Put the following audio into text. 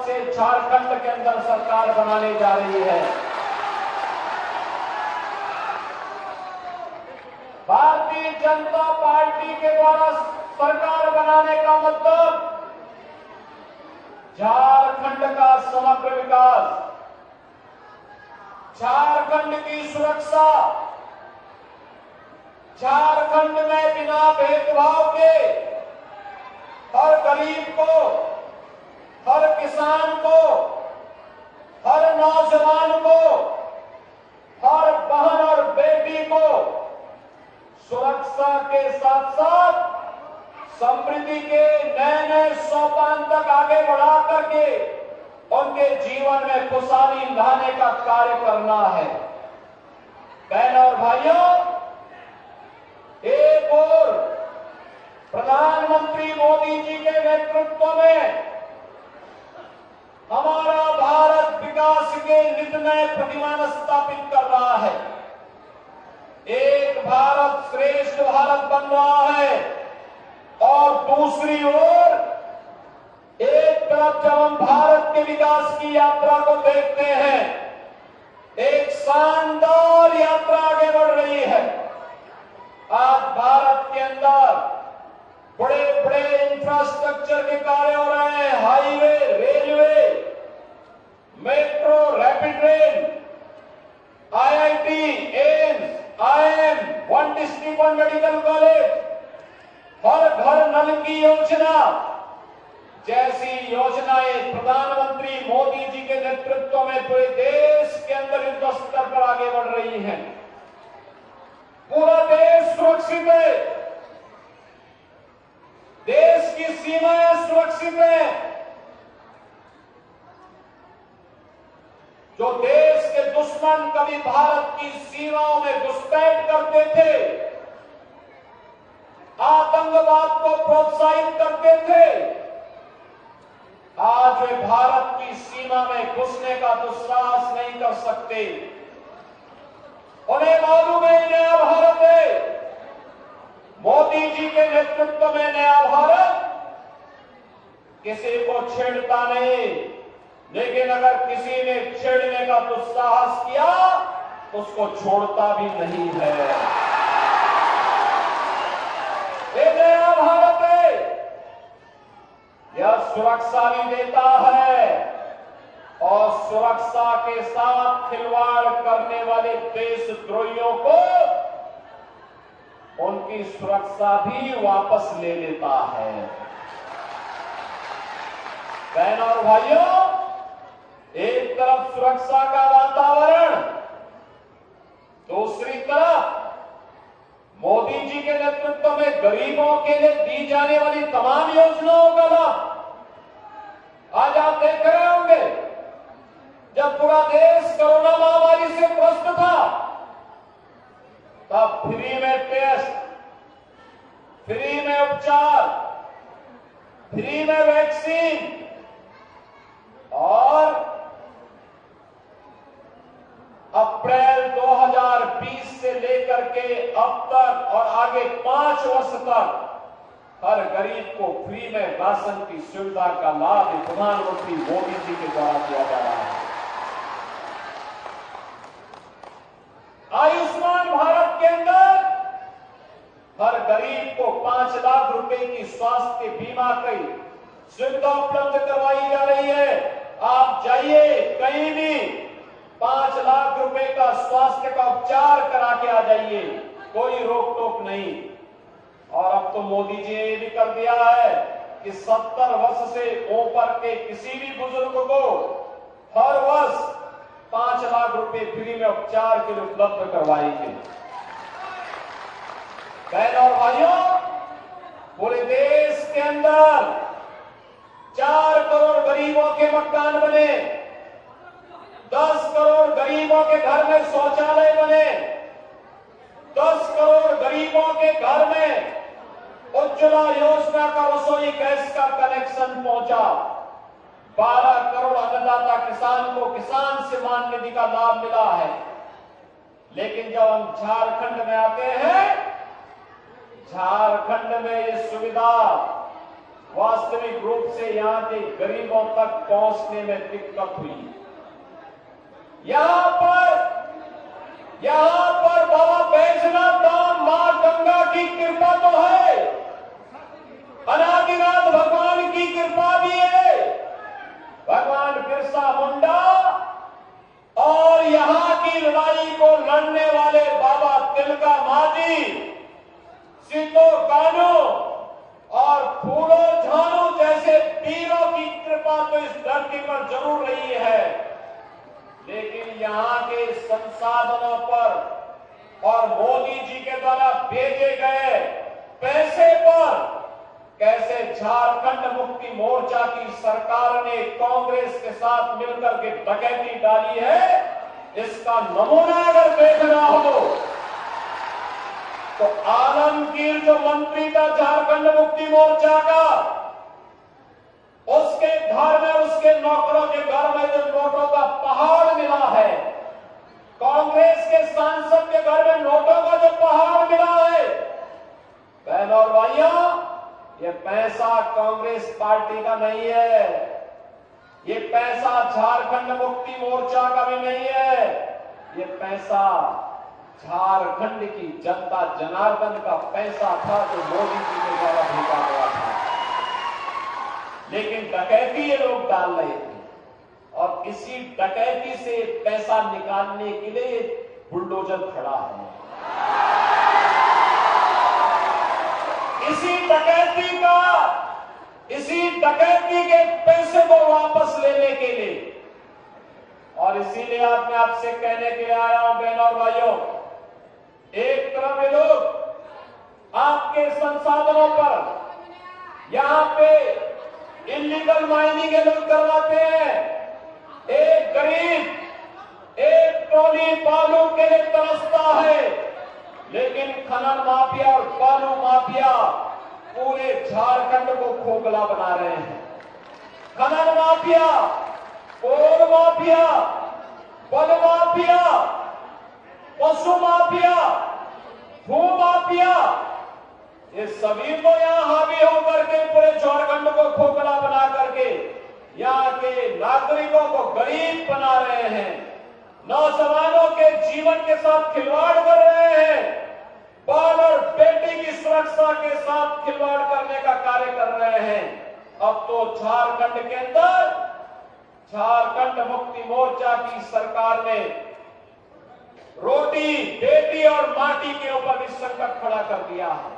से झारखंड के अंदर सरकार बनाने जा रही है। भारतीय जनता पार्टी के द्वारा सरकार बनाने का मतलब झारखंड का समग्र विकास, झारखंड की सुरक्षा, झारखंड में बिना भेदभाव के हर गरीब को, हर किसान को, हर नौजवान को, हर बहन और बेटी को सुरक्षा के साथ साथ समृद्धि के नए नए सोपान तक आगे बढ़ा करके उनके जीवन में खुशहाली लाने का कार्य करना है। बहनों और भाइयों, एक और प्रधानमंत्री मोदी जी के नेतृत्व में हमारा भारत विकास के नित नए प्रतिमान स्थापित कर रहा है। एक भारत श्रेष्ठ भारत बन रहा है और दूसरी ओर एक तरफ जब हम भारत के विकास की यात्रा को देखते हैं, एक शानदार यात्रा आगे बढ़ रही है। आज भारत के अंदर बड़े बड़े इंफ्रास्ट्रक्चर के कार्य हो रहे हैं। Highway, railway, metro, rapid train, IIT, AIIMS, IIM, one district one medical college, हर घर नल की योजना जैसी योजनाएं प्रधानमंत्री मोदी जी के नेतृत्व में पूरे देश के अंदर युद्ध स्तर पर आगे बढ़ रही हैं। पूरा देश सुरक्षित है, देश की सीमाएं सुरक्षित है। जो देश के दुश्मन कभी भारत की सीमाओं में घुसपैठ करते थे, आतंकवाद को प्रोत्साहित करते थे, आज वे भारत की सीमा में घुसने का दुस्साहस नहीं कर सकते। उन्हें मालूम है नया भारत है, मोदी जी के नेतृत्व में नया भारत किसी को छेड़ता नहीं, लेकिन अगर किसी ने छेड़ने का दुस्साहस किया तो उसको छोड़ता भी नहीं है। ये नया भारत है, यह सुरक्षा भी देता है और सुरक्षा के साथ खिलवाड़ करने वाले देशद्रोहियों को उनकी सुरक्षा भी वापस ले लेता है। बहनों और भाइयों, एक तरफ सुरक्षा का वातावरण, दूसरी तरफ मोदी जी के नेतृत्व में गरीबों के लिए दी जाने वाली तमाम योजनाओं का लाभ। आज आप देख रहे होंगे, जब पूरा देश कोरोना महामारी से ग्रस्त था, तब फ्री में टेस्ट, फ्री में उपचार, फ्री में वैक्सीन और अप्रैल 2020 से लेकर के अब तक और आगे 5 वर्ष तक हर गरीब को फ्री में राशन की सुविधा का लाभ प्रधानमंत्री मोदी जी के द्वारा दिया जा रहा है। आयुष्मान भारत के अंदर हर गरीब को 5 लाख रुपए की स्वास्थ्य बीमा की सुविधा उपलब्ध करवाई जा रही है। आप जाइए कहीं भी 5 लाख रुपए का स्वास्थ्य का उपचार करा के आ जाइए, कोई रोक टोक नहीं। और अब तो मोदी जी ने भी कर दिया है कि 70 वर्ष से ऊपर के किसी भी बुजुर्ग को हर वर्ष 5 लाख रुपए फ्री में उपचार के लिए उपलब्ध करवाएंगे। बहनों और भाइयों, पूरे देश के अंदर 4 करोड़ गरीबों के मकान बने, 10 करोड़ गरीबों के घर में शौचालय बने, 10 करोड़ गरीबों के घर में उज्ज्वला योजना का रसोई गैस का कनेक्शन पहुंचा, 12 करोड़ अन्नदाता किसान को किसान सम्मान निधि का लाभ मिला है। लेकिन जब हम झारखंड में आते हैं, झारखंड में ये सुविधा वास्तविक रूप से यहां के गरीबों तक पहुंचने में दिक्कत हुई। यहां पर बाबा बैजनाथ धाम मां गंगा की कृपा तो है, अनादिनाथ भगवान की कृपा भी है, भगवान बिरसा मुंडा और यहां की लड़ाई को लड़ने वाले बाबा तिलका मांझी, सीतो कानू और फूलो झानू जैसे वीरों की कृपा तो इस धरती पर जरूर रही है, लेकिन यहां के संसाधनों पर और मोदी जी के द्वारा भेजे गए पैसे पर कैसे झारखंड मुक्ति मोर्चा की सरकार ने कांग्रेस के साथ मिलकर के डकैती डाली है, इसका नमूना अगर देखना हो तो आलमगीर जो मंत्री था झारखंड मुक्ति मोर्चा का, उसके घर में, उसके नौकरों के घर में जो नोटों का पहाड़ मिला है, कांग्रेस के सांसद के घर में नोटों का जो पहाड़ मिला है, बहनों और भाइयों, ये पैसा कांग्रेस पार्टी का नहीं है, ये पैसा झारखंड मुक्ति मोर्चा का भी नहीं है, ये पैसा झारखंड की जनता जनार्दन का पैसा था जो मोदी जी के द्वारा भेजा गया था। लेकिन डकैती ये लोग डाल रहे थे और इसी डकैती से पैसा निकालने के लिए बुलडोजर खड़ा है। इसी डकैती के पैसे को वापस लेने के लिए, और इसीलिए आज मैं आपसे कहने के लिए आया हूं बहनों और भाइयों, एक तरफ ये लोग आपके संसाधनों पर यहां पे इलीगल माइनिंग के लोग करवाते हैं, एक गरीब एक ट्रॉली बालू के लिए तरसता है, लेकिन खनन माफिया और बालू माफिया पूरे झारखंड को खोखला बना रहे हैं। खनन माफिया, कोल माफिया, बल माफिया, पशु माफिया, भू माफिया, ये सभी को यहां हावी होकर के पूरे झारखंड को खोखला बना करके यहाँ के नागरिकों को गरीब बना रहे हैं, नौजवानों के जीवन के साथ खिलवाड़ कर रहे हैं, बाल और बेटी की सुरक्षा के साथ खिलवाड़ करने का कार्य कर रहे हैं। अब तो झारखंड के अंदर झारखंड मुक्ति मोर्चा की सरकार ने रोटी, बेटी और माटी के ऊपर भी संकट खड़ा कर दिया है।